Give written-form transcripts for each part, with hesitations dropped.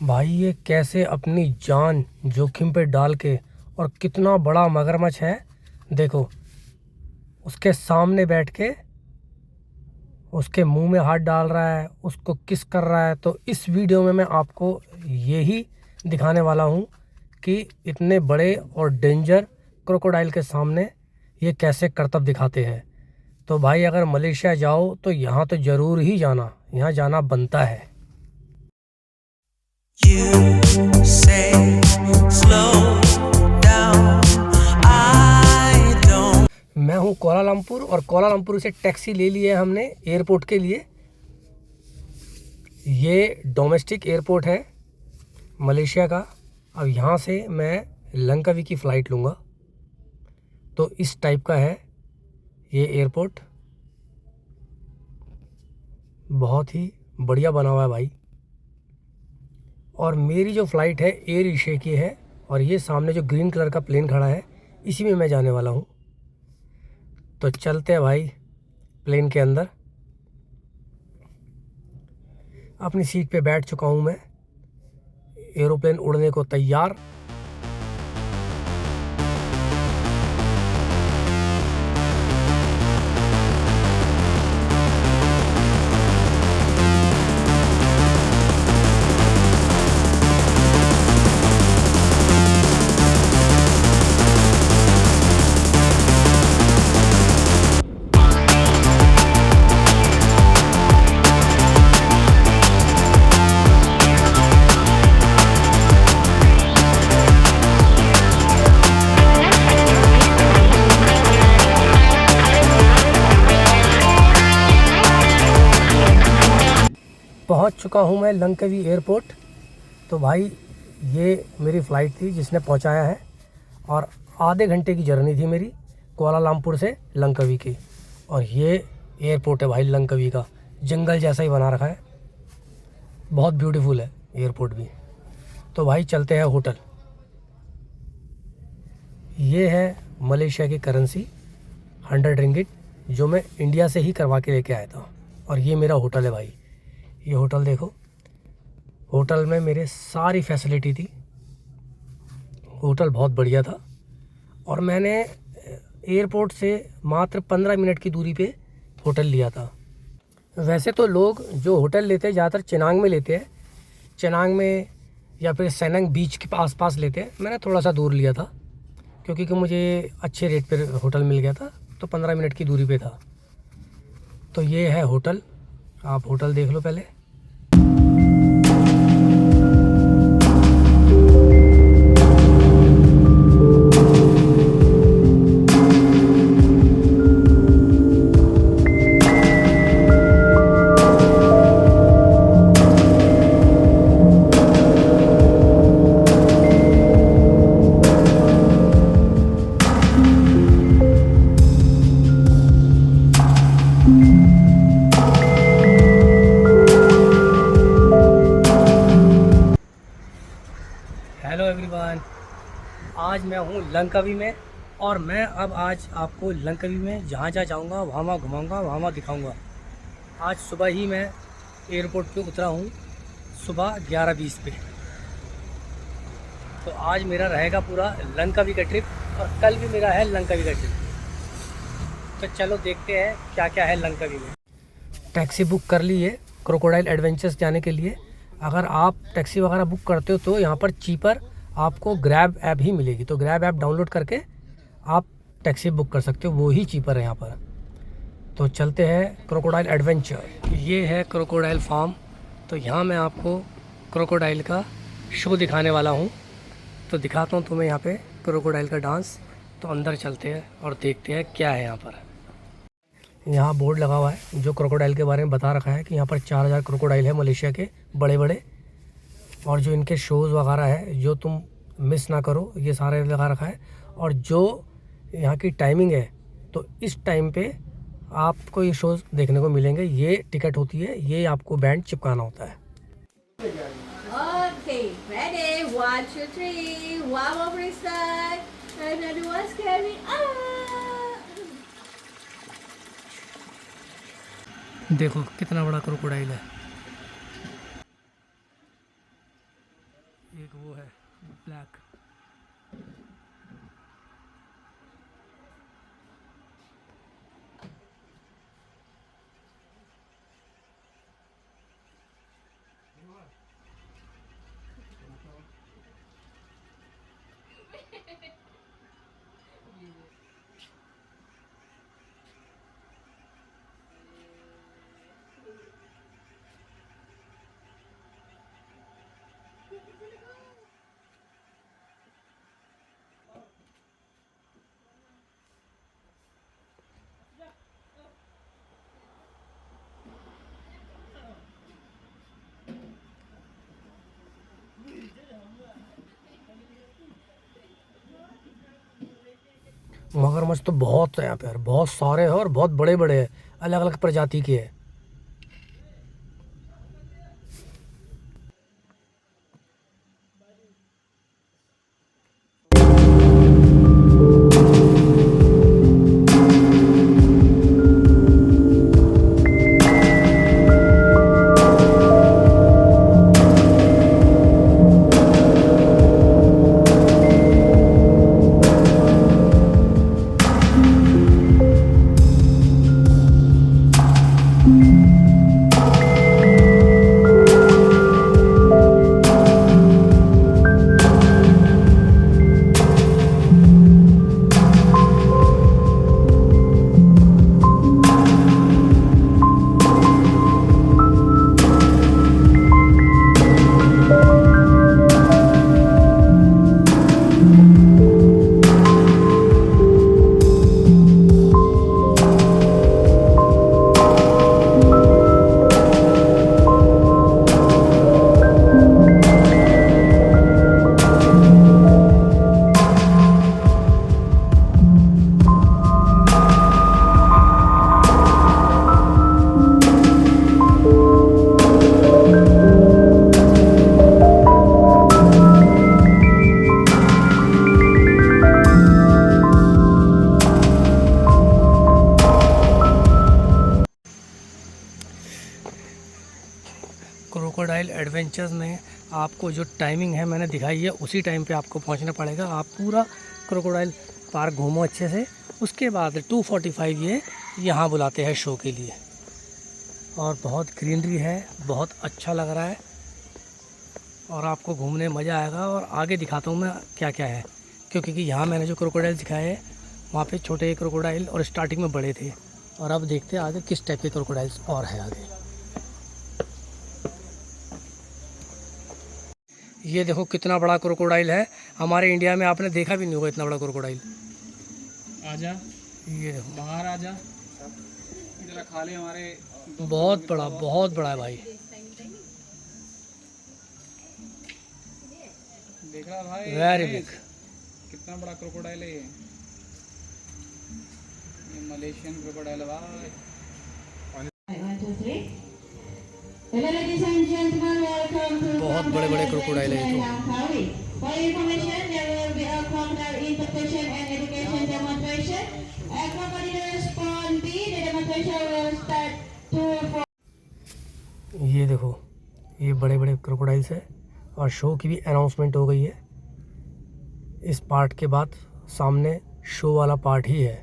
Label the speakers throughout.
Speaker 1: भाई ये कैसे अपनी जान जोखिम पे डाल के, और कितना बड़ा मगरमच्छ है देखो, उसके सामने बैठ के उसके मुंह में हाथ डाल रहा है, उसको किस कर रहा है। तो इस वीडियो में मैं आपको यही दिखाने वाला हूँ कि इतने बड़े और डेंजर क्रोकोडाइल के सामने ये कैसे करतब दिखाते हैं। तो भाई अगर मलेशिया जाओ तो यहाँ तो ज़रूर ही जाना, यहाँ जाना बनता है।
Speaker 2: You say slow down, I don't.
Speaker 1: मैं हूँ कोलालमपुर और कोलालमपुर से टैक्सी ले ली है हमने एयरपोर्ट के लिए। ये डोमेस्टिक एयरपोर्ट है मलेशिया का। अब यहाँ से मैं लंकावी की फ़्लाइट लूँगा। तो इस टाइप का है ये एयरपोर्ट, बहुत ही बढ़िया बना हुआ है भाई। और मेरी जो फ़्लाइट है एयर एशिया की है, और ये सामने जो ग्रीन कलर का प्लेन खड़ा है इसी में मैं जाने वाला हूँ। तो चलते हैं भाई प्लेन के अंदर। अपनी सीट पे बैठ चुका हूँ मैं, एरोप्लेन उड़ने को तैयार। पहुंच चुका हूं मैं लंकावी एयरपोर्ट। तो भाई ये मेरी फ़्लाइट थी जिसने पहुंचाया है, और आधे घंटे की जर्नी थी मेरी कुआलालंपुर से लंकावी की। और ये एयरपोर्ट है भाई लंकावी का, जंगल जैसा ही बना रखा है, बहुत ब्यूटीफुल है एयरपोर्ट भी। तो भाई चलते हैं होटल। ये है मलेशिया की करेंसी 100 रिंगिट, जो मैं इंडिया से ही करवा के लेके आया था। और ये मेरा होटल है भाई, ये होटल देखो। होटल में मेरे सारी फैसिलिटी थी, होटल बहुत बढ़िया था। और मैंने एयरपोर्ट से मात्र 15 मिनट की दूरी पे होटल लिया था। वैसे तो लोग जो होटल लेते हैं ज़्यादातर चिनांग में लेते हैं, चिनांग में या फिर सैनंग बीच के पास लेते हैं। मैंने थोड़ा सा दूर लिया था क्योंकि मुझे अच्छे रेट पर होटल मिल गया था, तो 15 मिनट की दूरी पे था। तो ये है होटल, आप होटल देख लो पहले। हेलो एवरीवन, आज मैं हूँ लंकावी में, और मैं अब आज आपको लंकावी में जहाँ जाऊँगा वहाँ घुमाऊँगा, वहाँ दिखाऊँगा। आज सुबह ही मैं एयरपोर्ट पे उतरा हूँ, सुबह 11:20 पे। तो आज मेरा रहेगा पूरा लंकावी का ट्रिप, और कल भी मेरा है लंकावी का ट्रिप। तो चलो देखते हैं क्या क्या है लंकावी में। टैक्सी बुक कर ली है क्रोकोडाइल एडवेंचर्स जाने के लिए। अगर आप टैक्सी वगैरह बुक करते हो तो यहाँ पर चीपर आपको ग्रैब ऐप ही मिलेगी। तो ग्रैब ऐप डाउनलोड करके आप टैक्सी बुक कर सकते हो, वो ही चीपर है यहाँ पर। तो चलते हैं क्रोकोडाइल एडवेंचर। ये है क्रोकोडाइल फार्म। तो यहाँ मैं आपको क्रोकोडाइल का शो दिखाने वाला हूँ। तो दिखाता हूँ तुम्हें यहाँ पे क्रोकोडाइल का डांस। तो अंदर चलते हैं और देखते हैं क्या है यहाँ पर। यहाँ बोर्ड लगा हुआ है जो क्रोकोडाइल के बारे में बता रखा है कि यहाँ पर 4000 क्रोकोडाइल है मलेशिया के बड़े बड़े। और जो इनके शोज़ वगैरह है जो तुम मिस ना करो, ये सारे लगा रखा है। और जो यहाँ की टाइमिंग है, तो इस टाइम पे आपको ये शोज़ देखने को मिलेंगे। ये टिकट होती है, ये आपको बैंड चिपकाना होता है।
Speaker 3: Okay, ready? 1, 2, 3. One more freestyle. Another one's carry on.
Speaker 1: देखो कितना बड़ा क्रोकोडाइल है। एक वो है ब्लैक। मगरमच्छ तो बहुत है यहाँ पे यार, बहुत सारे हैं और बहुत बड़े बड़े हैं, अलग अलग प्रजाति के हैं। क्रोकोडाइल एडवेंचर्स में आपको जो टाइमिंग है मैंने दिखाई है, उसी टाइम पे आपको पहुंचना पड़ेगा। आप पूरा क्रोकोडाइल पार्क घूमो अच्छे से, उसके बाद 2:45 ये यहाँ बुलाते हैं शो के लिए। और बहुत ग्रीनरी है, बहुत अच्छा लग रहा है और आपको घूमने में मज़ा आएगा। और आगे दिखाता हूँ मैं क्या क्या है, क्योंकि यहाँ मैंने जो क्रोकोडाइल दिखाए हैं वहाँ पे छोटे क्रोकोडाइल और स्टार्टिंग में बड़े थे। और अब देखते हैं आगे किस टाइप के क्रोकोडाइल्स और हैं आगे। ये देखो कितना बड़ा क्रोकोडाइल है, हमारे इंडिया में आपने देखा भी नहीं होगा इतना बड़ा क्रोकोडाइल।
Speaker 4: आजा,
Speaker 1: ये देखो
Speaker 4: बाहर आजा, जरा खा ले हमारे।
Speaker 1: बहुत बड़ा है भाई।
Speaker 4: देख रहा भाई,
Speaker 1: वेरी बिग।
Speaker 4: कितना बड़ा क्रोकोडाइल है ये मलेशियन क्रोकोडाइल है भाई।
Speaker 5: 1, 2, 3. Hello ladies and gentlemen, welcome to
Speaker 1: बहुत बड़े क्रोकोडाइल है ये तो।
Speaker 5: Langkawi. For your information, there will be a crocodile interpretation and education demonstration. A crocodile spawn B, the demonstration will start 2 4.
Speaker 1: ये देखो ये बड़े क्रोकोडाइल्स है और शो की भी अनाउंसमेंट हो गई है। इस पार्ट के बाद सामने शो वाला पार्ट ही है।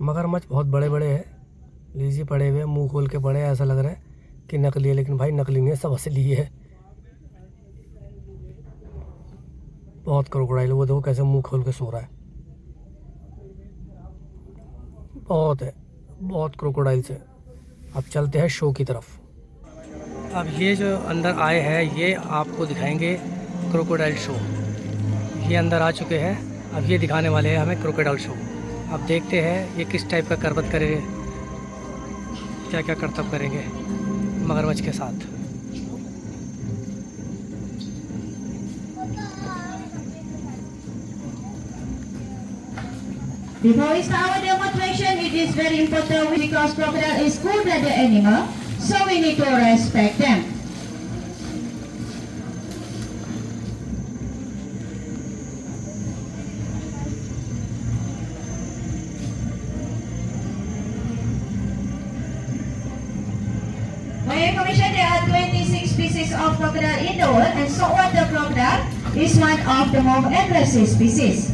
Speaker 1: मगरमच्छ बहुत बड़े हैं, लीजिए पड़े हुए, मुंह खोल के पड़े, ऐसा लग रहा है कि नकली है, लेकिन भाई नकली नहीं है, सब असली है। बहुत क्रोकोडाइल, वो देखो कैसे मुंह खोल के सो रहा है। बहुत क्रोकोडाइल्स है। अब चलते हैं शो की तरफ। अब ये जो अंदर आए हैं ये आपको दिखाएंगे क्रोकोडाइल शो। ये अंदर आ चुके हैं, अब ये दिखाने वाले हैं हमें क्रोकोडाइल शो। अब देखते हैं ये किस टाइप का करतब करेंगे, क्या क्या करतब करेंगे मगरमच्छ के साथ।
Speaker 5: Before we start our demonstration, it is very important because crocodile is cold-blooded animal, so we need to respect them. For your information, there are 26 species of crocodile in the world, and saltwater crocodile is one of the more aggressive species.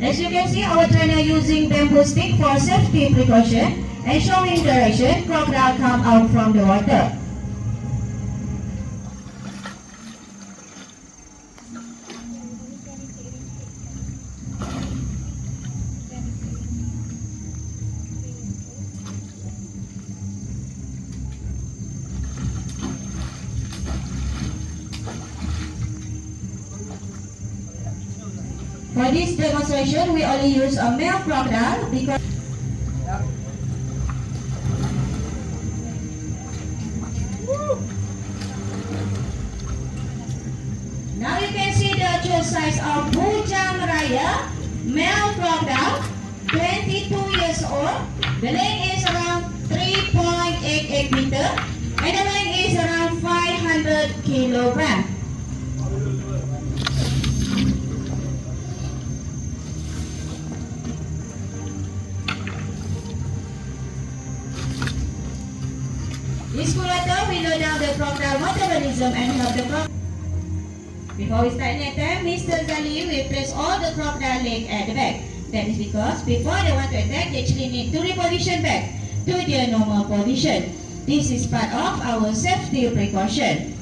Speaker 5: As you can see, our trainer using bamboo stick for safety precaution and showing direction, crocodile come out from the water. For this demonstration, we only use a male crocodile because now you can see the actual size of Bujang Raya, male crocodile, 22 years old. The length is around 3.88 meter and the weight is around 500 kilograms. This simulator will load down the crocodile metabolism and help the crocodile. Before we start next time, Mr. Zali will place all the crocodile legs at the back. That is because before they want to attack, they actually need to reposition back to their normal position. This is part of our safety precaution.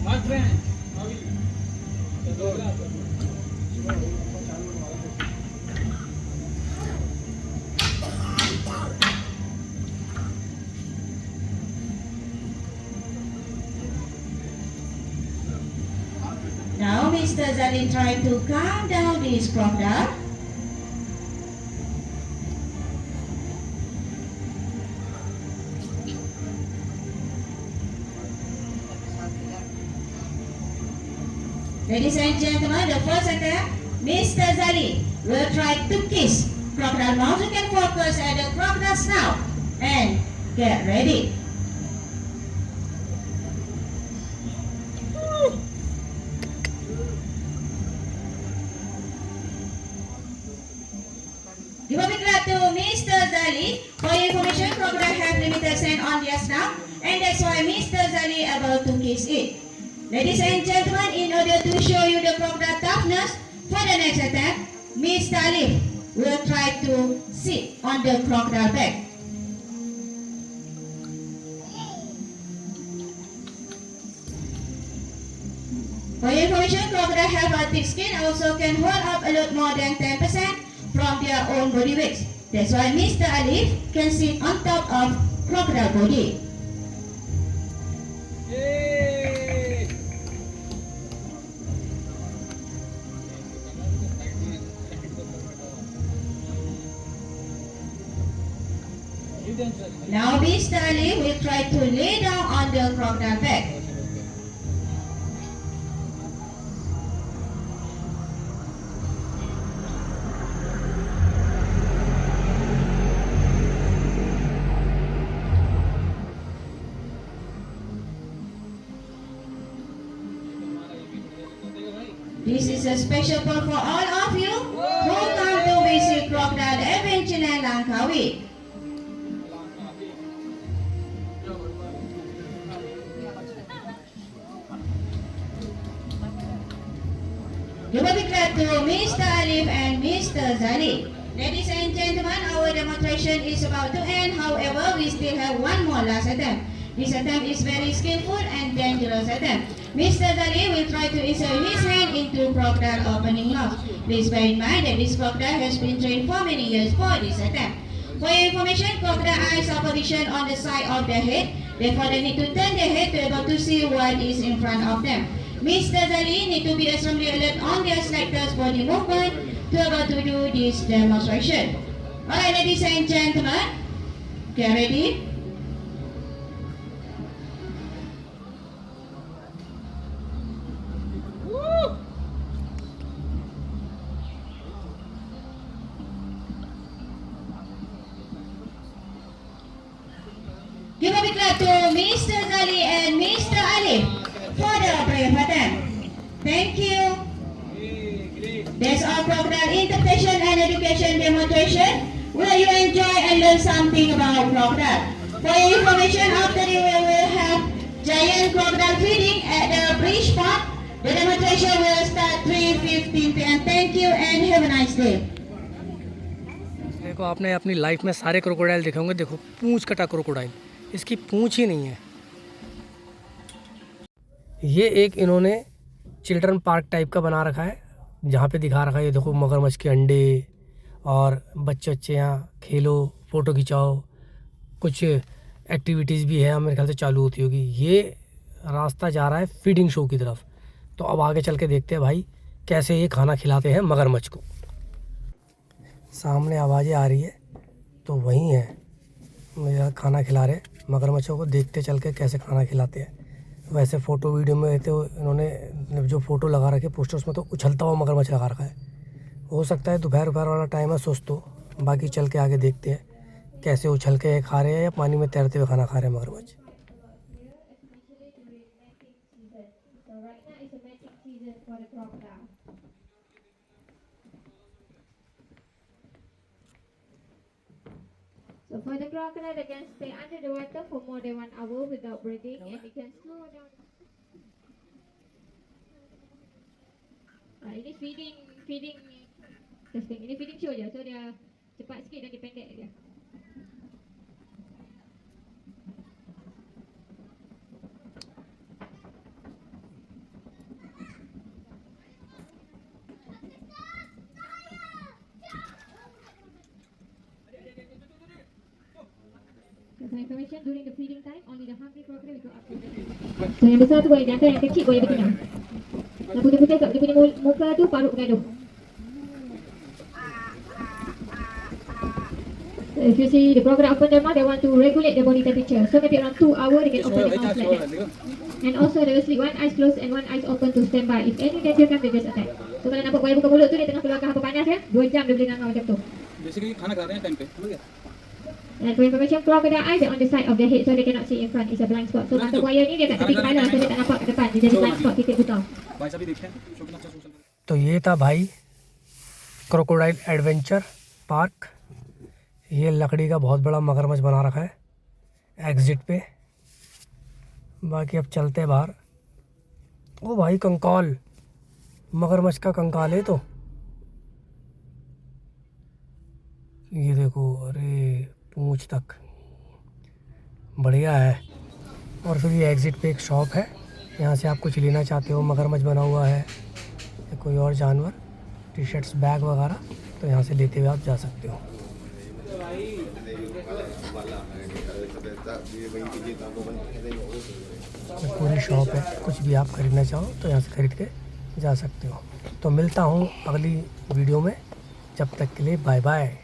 Speaker 4: My friend, how are you?
Speaker 5: Now Mr. Zalin trying to calm down this crocodile. Ladies and gentlemen, the first attempt, Mr. Zali will try to kiss crocodile mouth. You can focus at the crocodile snout and get ready. Give a big clap to Mr. Zali. For your information, crocodile have limited sand on their snout, and that's why Mr. Zali able to kiss it. Ladies and gentlemen, in order to show you the crocodile toughness, for the next attempt, Mr. Alif will try to sit on the crocodile back. For your information, crocodile have a thick skin and also can hold up a lot more than 10% from their own body weight. That's why Mr. Alif can sit on top of crocodile body.
Speaker 4: Yay!
Speaker 5: Now Mr. Ali will try to lay down on the crocodile back. This is a special call for all of you who come to visit Crocodile Adventureland Langkawi. You will be glad to Mr. Alif and Mr. Zali. Ladies and gentlemen, our demonstration is about to end. However, we still have one more last attempt. This attempt is very skillful and dangerous attempt. Mr. Zali will try to insert his hand into crocodile opening mouth. Please bear in mind that this crocodile has been trained for many years for this attempt. For your information, crocodile eyes are positioned on the side of their head. Therefore, they need to turn their head to be able to see what is in front of them. Mr. Zali need to be extremely alert on their slightest body movement to be able to do this demonstration. Alright, ladies and gentlemen, get ready. something about crocodile. For your information, after we will have giant crocodile feeding at the bridge park. The demonstration will start 3:15 p.m. Thank you and have a nice day.
Speaker 1: देखो आपने अपनी life में सारे crocodile देखे होंगे। देखो पूंछ कटा crocodile, इसकी पूंछ ही नहीं है। ये एक इन्होंने चिल्ड्रन पार्क टाइप का बना रखा है, जहाँ पे दिखा रखा है ये देखो मगरमच्छ के अंडे और बच्चे यहाँ खेलो, फ़ोटो खिंचाओ, कुछ एक्टिविटीज़ भी है मेरे ख्याल से चालू होती होगी। ये रास्ता जा रहा है फीडिंग शो की तरफ। तो अब आगे चल के देखते हैं भाई कैसे ये खाना खिलाते हैं मगरमच्छ को। सामने आवाज़ें आ रही है तो वहीं है मेरा खाना खिला रहे मगरमच्छों को। देखते चल के कैसे खाना खिलाते हैं। वैसे फ़ोटो वीडियो में तो इन्होंने जो फ़ोटो लगा रखे पोस्टर्स में तो उछलता हुआ मगरमच्छ लगा रखा है। हो सकता है दोपहर वाला टाइम है सुस्त हो। बाकी चल के आगे देखते हैं कैसे उछल के खा रहे हैं या पानी में तैरते हुए खाना खा रहे हैं मगरमच्छ।
Speaker 3: So for the crocodile, they can stay under the water for more than 1 hour without breathing, and they can slow down. Ini feeding testing. Ini feeding show je, so dia cepat sikit dan dia pendek dia. For information, during the feeding time, only the hungry crocodile will go up to the feed. So yang besar tu boleh diangkat, yang kecil boleh bertindak. Yang putih-putih kat dia punya muka tu parut bergaduh. So if you see the crocodile open their mouth, they want to regulate their body temperature. So maybe around 2 hours they can open their mouth like that. And also they will sleep one eyes closed and one eyes open to stand by. If any danger comes, they just attack. So kalau nampak buaya buka mulut tu, dia tengah keluarkan hapa panas ya, 2 jam dia boleh ngangau macam tu.
Speaker 4: Basically खाना खा रहे हैं time पे।
Speaker 3: And for information, crocodile eyes are on the side of their head, so they cannot see in front. It's a blind spot. So mata buaya ni dia kat tepi kepala, so dia tak nampak ke depan. Dia jadi blind spot, titik buta.
Speaker 4: भाई साहब भी देखते हैं show कितना अच्छा social.
Speaker 1: तो ये था भाई क्रोकोडाइल एडवेंचर पार्क। ये लकड़ी का बहुत बड़ा मगरमच्छ बना रखा है एग्जिट पे। बाकी अब चलते हैं बाहर। ओ भाई कंकाल, मगरमच्छ का कंकाल है। तो ये देखो, अरे पूंछ तक बढ़िया है। और फिर ये एग्जिट पे एक शॉप है, यहाँ से आप कुछ लेना चाहते हो, मगरमच्छ बना हुआ है या कोई और जानवर, टी शर्ट्स, बैग वगैरह, तो यहाँ से लेते हुए आप जा सकते हो। पूरी शॉप है, कुछ भी आप खरीदना चाहो तो यहाँ से खरीद के जा सकते हो। तो मिलता हूँ अगली वीडियो में, जब तक के लिए बाय बाय।